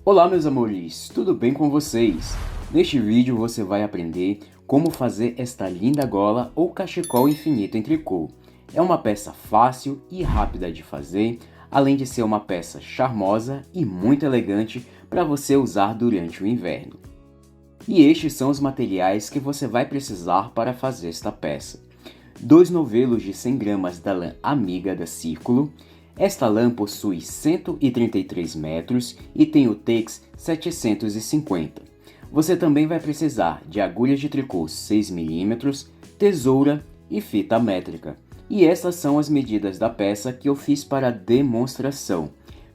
Olá, meus amores, tudo bem com vocês? Neste vídeo você vai aprender como fazer esta linda gola ou cachecol infinito em tricô. É uma peça fácil e rápida de fazer, além de ser uma peça charmosa e muito elegante para você usar durante o inverno. E estes são os materiais que você vai precisar para fazer esta peça. 2 novelos de 100 gramas da lã amiga da Círculo. Esta lã possui 133 metros e tem o tex 750. Você também vai precisar de agulhas de tricô 6 mm, tesoura e fita métrica. E essas são as medidas da peça que eu fiz para demonstração.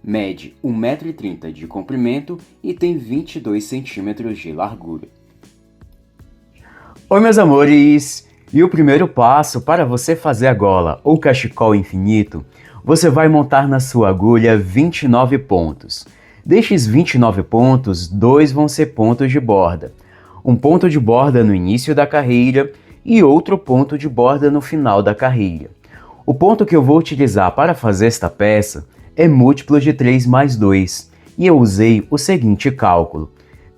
Mede 1,30 m de comprimento e tem 22 cm de largura. Oi, meus amores! E o primeiro passo para você fazer a gola ou cachecol infinito, você vai montar na sua agulha 29 pontos. Destes 29 pontos, 2 vão ser pontos de borda. Um ponto de borda no início da carreira e outro ponto de borda no final da carreira. O ponto que eu vou utilizar para fazer esta peça é múltiplo de 3 mais 2, e eu usei o seguinte cálculo.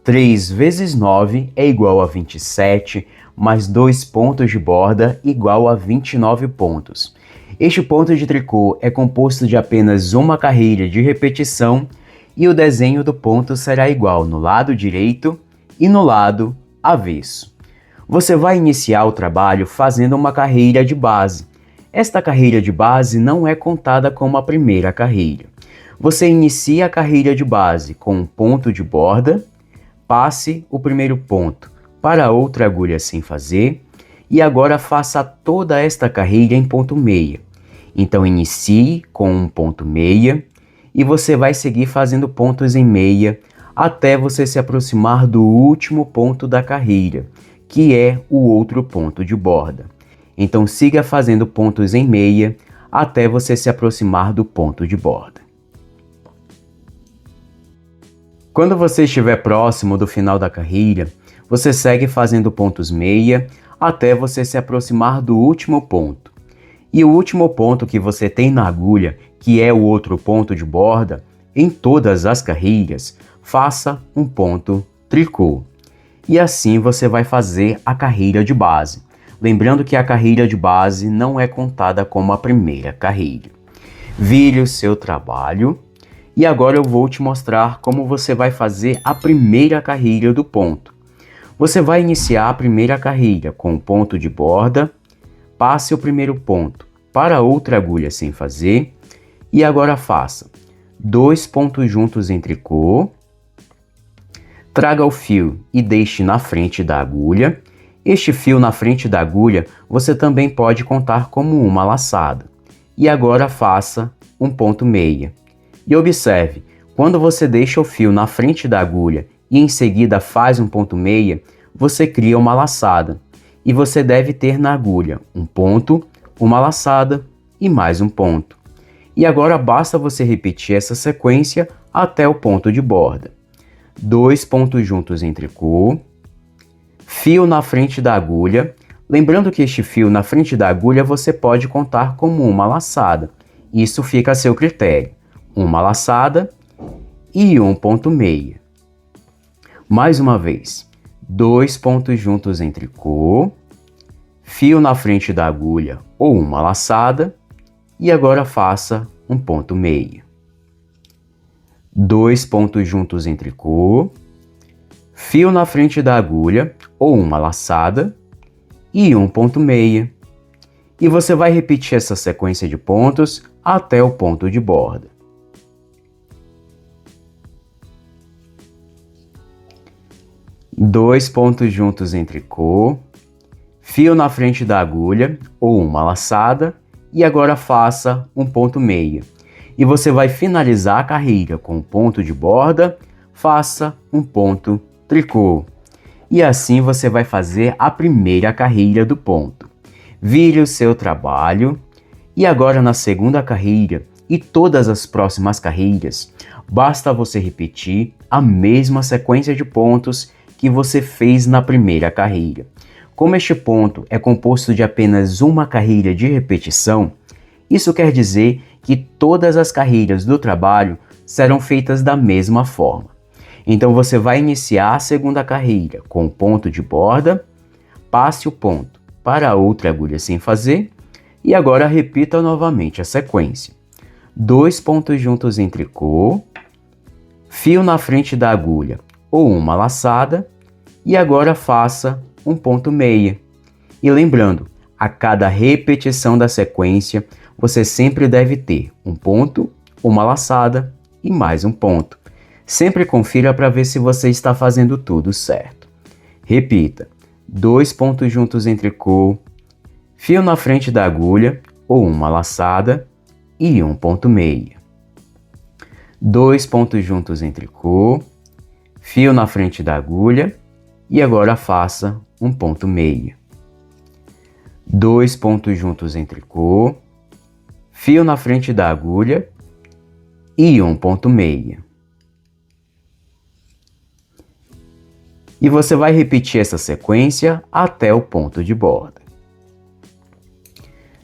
3 vezes 9 é igual a 27, mais 2 pontos de borda igual a 29 pontos. Este ponto de tricô é composto de apenas uma carreira de repetição e o desenho do ponto será igual no lado direito e no lado avesso. Você vai iniciar o trabalho fazendo uma carreira de base. Esta carreira de base não é contada como a primeira carreira. Você inicia a carreira de base com um ponto de borda, passe o primeiro ponto para outra agulha sem fazer e agora faça toda esta carreira em ponto meia. Então inicie com um ponto meia e você vai seguir fazendo pontos em meia até você se aproximar do último ponto da carreira, que é o outro ponto de borda. Então siga fazendo pontos em meia até você se aproximar do ponto de borda. Quando você estiver próximo do final da carreira, você segue fazendo pontos meia até você se aproximar do último ponto. E o último ponto que você tem na agulha, que é o outro ponto de borda, em todas as carreiras, faça um ponto tricô. E assim você vai fazer a carreira de base. Lembrando que a carreira de base não é contada como a primeira carreira. Vire o seu trabalho e agora eu vou te mostrar como você vai fazer a primeira carreira do ponto. Você vai iniciar a primeira carreira com o ponto de borda, passe o primeiro ponto para outra agulha sem fazer e agora faça 2 pontos juntos em tricô, traga o fio e deixe na frente da agulha. Este fio na frente da agulha você também pode contar como uma laçada. E agora faça um ponto meia. E observe, quando você deixa o fio na frente da agulha e em seguida faz um ponto meia, você cria uma laçada. E você deve ter na agulha um ponto, uma laçada e mais um ponto. E agora basta você repetir essa sequência até o ponto de borda. 2 pontos juntos em tricô, fio na frente da agulha. Lembrando que este fio na frente da agulha você pode contar como uma laçada. Isso fica a seu critério. Uma laçada e um ponto meia. Mais uma vez. 2 pontos juntos em tricô, fio na frente da agulha ou uma laçada e agora faça um ponto meia. 2 pontos juntos em tricô, fio na frente da agulha ou uma laçada e um ponto meia. E você vai repetir essa sequência de pontos até o ponto de borda. Dois pontos juntos em tricô, fio na frente da agulha ou uma laçada e agora faça um ponto meia. E você vai finalizar a carreira com um ponto de borda, faça um ponto tricô. E assim você vai fazer a primeira carreira do ponto. Vire o seu trabalho e agora na segunda carreira e todas as próximas carreiras, basta você repetir a mesma sequência de pontos que você fez na primeira carreira. Como este ponto é composto de apenas uma carreira de repetição, isso quer dizer que todas as carreiras do trabalho serão feitas da mesma forma. Então você vai iniciar a segunda carreira com o ponto de borda, passe o ponto para a outra agulha sem fazer e agora repita novamente a sequência. 2 pontos juntos em tricô, fio na frente da agulha ou uma laçada e agora faça um ponto meia. E lembrando, a cada repetição da sequência, você sempre deve ter um ponto, uma laçada e mais um ponto. Sempre confira para ver se você está fazendo tudo certo. Repita, 2 pontos juntos em tricô, fio na frente da agulha ou uma laçada e um ponto meia. 2 pontos juntos em tricô, fio na frente da agulha e agora faça um ponto meia. 2 pontos juntos em tricô, fio na frente da agulha e um ponto meia. E você vai repetir essa sequência até o ponto de borda.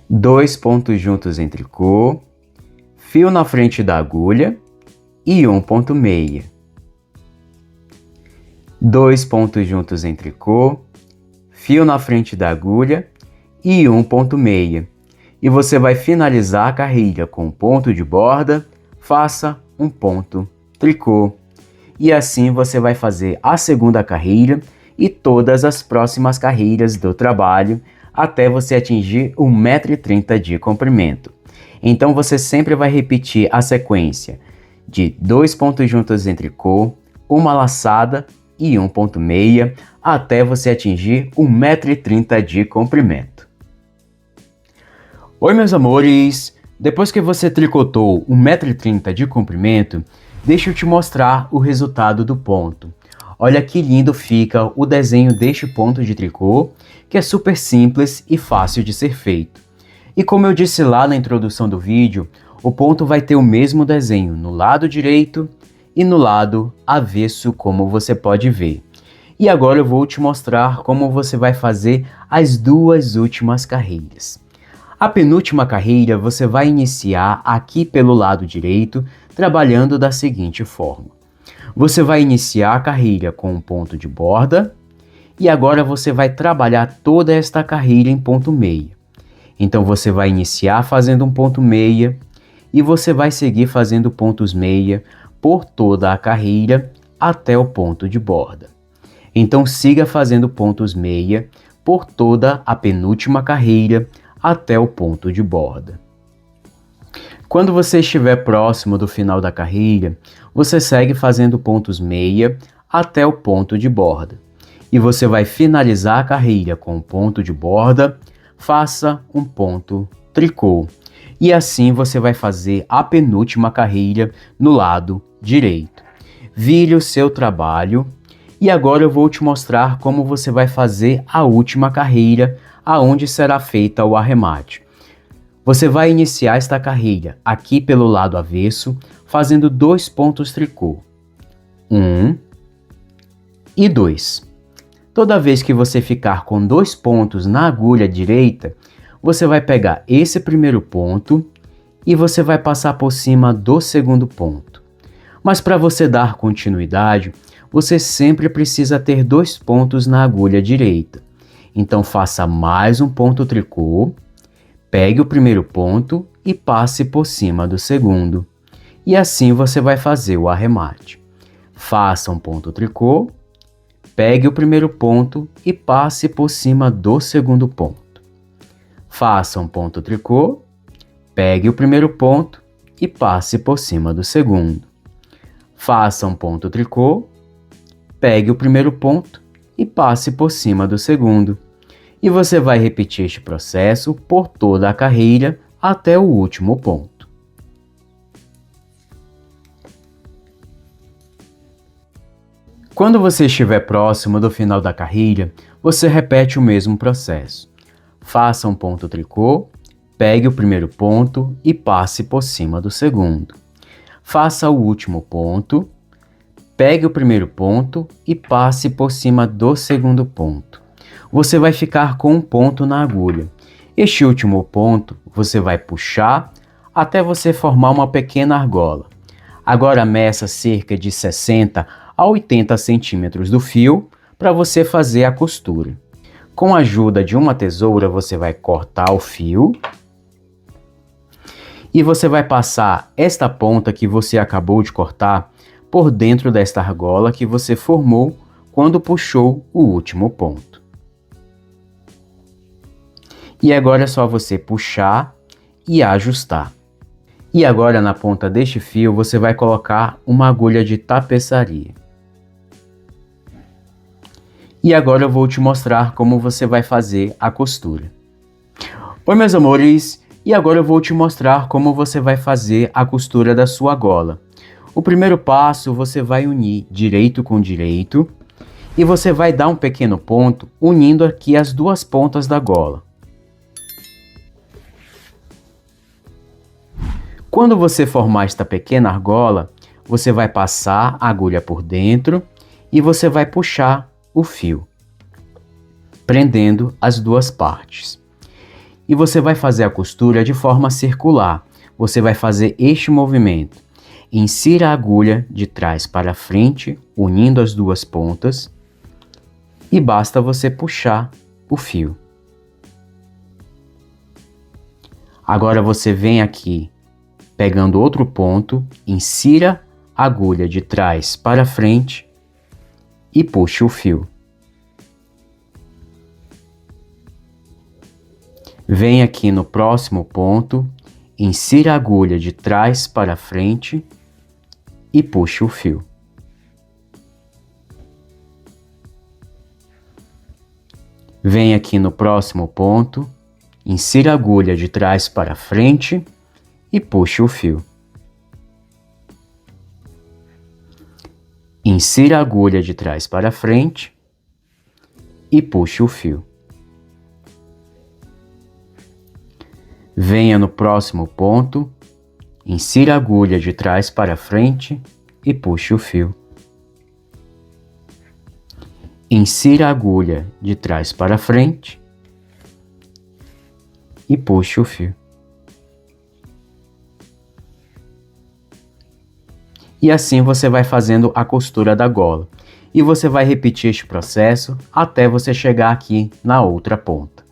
2 pontos juntos em tricô, fio na frente da agulha e um ponto meia. 2 pontos juntos em tricô, fio na frente da agulha e um ponto meia. E você vai finalizar a carreira com um ponto de borda, faça um ponto tricô. E assim você vai fazer a segunda carreira e todas as próximas carreiras do trabalho até você atingir 1,30 m de comprimento. Então você sempre vai repetir a sequência de 2 pontos juntos em tricô, uma laçada e um ponto meia até você atingir 1,30 m de comprimento. Oi meus amores, depois que você tricotou 1,30 m de comprimento, deixa eu te mostrar o resultado do ponto. Olha que lindo fica o desenho deste ponto de tricô, que é super simples e fácil de ser feito. E como eu disse lá na introdução do vídeo, o ponto vai ter o mesmo desenho no lado direito e no lado avesso, como você pode ver. E agora eu vou te mostrar como você vai fazer as duas últimas carreiras. A penúltima carreira você vai iniciar aqui pelo lado direito, trabalhando da seguinte forma. Você vai iniciar a carreira com um ponto de borda e agora você vai trabalhar toda esta carreira em ponto meia. Então você vai iniciar fazendo um ponto meia e você vai seguir fazendo pontos meia por toda a carreira até o ponto de borda. Então siga fazendo pontos meia por toda a penúltima carreira até o ponto de borda. Quando você estiver próximo do final da carreira, você segue fazendo pontos meia até o ponto de borda. E você vai finalizar a carreira com o ponto de borda, faça um ponto tricô. E assim você vai fazer a penúltima carreira no lado direito. Vire o seu trabalho e agora eu vou te mostrar como você vai fazer a última carreira, aonde será feita o arremate. Você vai iniciar esta carreira aqui pelo lado avesso, fazendo 2 pontos tricô. 1 e 2. Toda vez que você ficar com 2 pontos na agulha direita, você vai pegar esse primeiro ponto e você vai passar por cima do segundo ponto. Mas para você dar continuidade, você sempre precisa ter 2 pontos na agulha direita. Então faça mais um ponto tricô, pegue o primeiro ponto e passe por cima do segundo. E assim você vai fazer o arremate. Faça um ponto tricô, pegue o primeiro ponto e passe por cima do segundo ponto. Faça um ponto tricô, pegue o primeiro ponto e passe por cima do segundo. Faça um ponto tricô, pegue o primeiro ponto e passe por cima do segundo. E você vai repetir este processo por toda a carreira até o último ponto. Quando você estiver próximo do final da carreira, você repete o mesmo processo. Faça um ponto tricô, pegue o primeiro ponto e passe por cima do segundo. Faça o último ponto, pegue o primeiro ponto e passe por cima do segundo ponto. Você vai ficar com um ponto na agulha. Este último ponto você vai puxar até você formar uma pequena argola. Agora meça cerca de 60 a 80 centímetros do fio para você fazer a costura. Com a ajuda de uma tesoura, você vai cortar o fio e você vai passar esta ponta que você acabou de cortar por dentro desta argola que você formou quando puxou o último ponto. E agora é só você puxar e ajustar. E agora na ponta deste fio você vai colocar uma agulha de tapeçaria. E agora eu vou te mostrar como você vai fazer a costura. Oi meus amores, e agora eu vou te mostrar como você vai fazer a costura da sua gola. O primeiro passo, você vai unir direito com direito e você vai dar um pequeno ponto unindo aqui as duas pontas da gola. Quando você formar esta pequena argola, você vai passar a agulha por dentro e você vai puxar o fio, prendendo as duas partes. E você vai fazer a costura de forma circular. Você vai fazer este movimento. Insira a agulha de trás para frente, unindo as duas pontas, e basta você puxar o fio. Agora você vem aqui, pegando outro ponto, insira a agulha de trás para frente e puxe o fio. Vem aqui no próximo ponto, insira a agulha de trás para frente e puxe o fio. Vem aqui no próximo ponto, insira a agulha de trás para frente e puxe o fio. Insira a agulha de trás para frente e puxe o fio. Venha no próximo ponto, insira a agulha de trás para frente e puxe o fio. Insira a agulha de trás para frente e puxe o fio. E assim você vai fazendo a costura da gola. E você vai repetir este processo até você chegar aqui na outra ponta.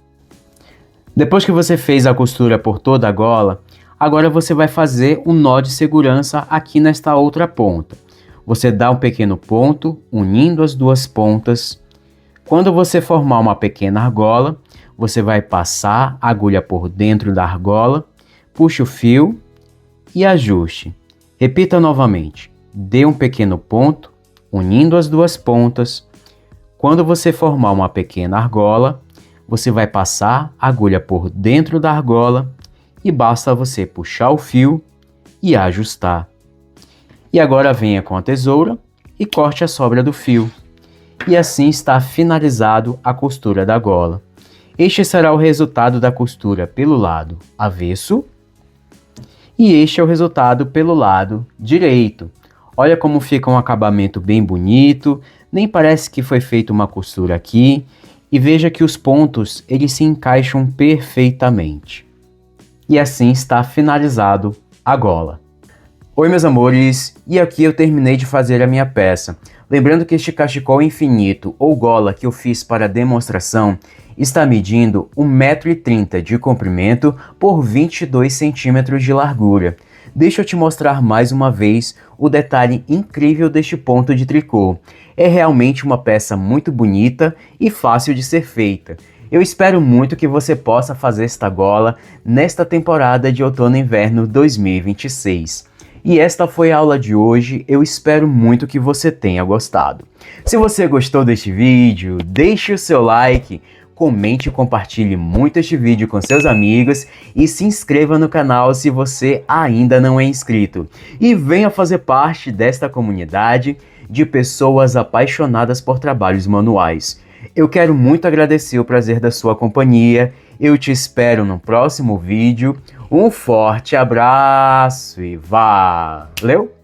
Depois que você fez a costura por toda a gola, agora você vai fazer um nó de segurança aqui nesta outra ponta. Você dá um pequeno ponto, unindo as duas pontas. Quando você formar uma pequena argola, você vai passar a agulha por dentro da argola, puxe o fio e ajuste. Repita novamente. Dê um pequeno ponto, unindo as duas pontas. Quando você formar uma pequena argola, você vai passar a agulha por dentro da argola e basta você puxar o fio e ajustar. E agora venha com a tesoura e corte a sobra do fio. E assim está finalizado a costura da gola. Este será o resultado da costura pelo lado avesso e este é o resultado pelo lado direito. Olha como fica um acabamento bem bonito, nem parece que foi feita uma costura aqui. E veja que os pontos eles se encaixam perfeitamente. E assim está finalizado a gola. Oi meus amores, e aqui eu terminei de fazer a minha peça. Lembrando que este cachecol infinito ou gola que eu fiz para demonstração está medindo 1,30 m de comprimento por 22 centímetros de largura. Deixa eu te mostrar mais uma vez o detalhe incrível deste ponto de tricô. É realmente uma peça muito bonita e fácil de ser feita. Eu espero muito que você possa fazer esta gola nesta temporada de outono e inverno 2026. E esta foi a aula de hoje, eu espero muito que você tenha gostado. Se você gostou deste vídeo, deixe o seu like, comente e compartilhe muito este vídeo com seus amigos e se inscreva no canal se você ainda não é inscrito. E venha fazer parte desta comunidade de pessoas apaixonadas por trabalhos manuais. Eu quero muito agradecer o prazer da sua companhia. Eu te espero no próximo vídeo. Um forte abraço e valeu!